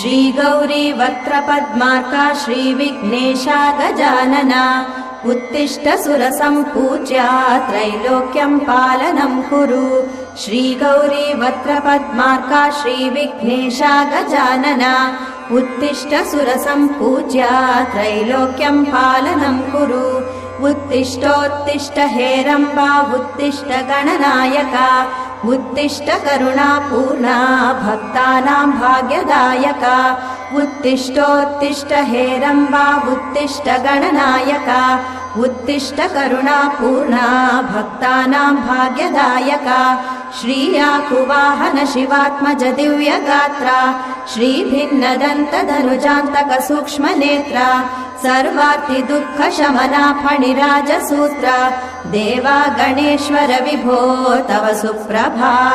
श्री गौरी वक्त्रपद्मार्का श्रीविघ्नेशा गजानना उत्तिष्ठ सुरसम्पूज्या त्रैलोक्यं पालनं कुरु। श्री गौरी वक्त्रपद्मार्का श्रीविघ्नेशा गजानना उत्तिष्ठ सुरसम्पूज्या त्रैलोक्यं पालनं कुरु। उत्तिष्ठोत्तिष्ठ हेरम्बा उत्तिष्ठ गणनायका उत्तिष्ठ करुणापूर्णा भक्तानां भाग्यदायका। उत्तिष्ठोत्तिष्ठ हेरम्बा उत्तिष्ठ गणनायका उत्तिष्ठ करुणापूर्णा भक्तानां भाग्यदायका। श्रीयाकुवाहन शिवात्मज दिव्यगात्रा श्रीभिन्नदन्तधनुजान्तक सूक्ष्मनेत्रा सर्वार्ति दुःख शमना फणिराजसूत्रा देवा गणेश्वर विभो तव सुप्रभातम्।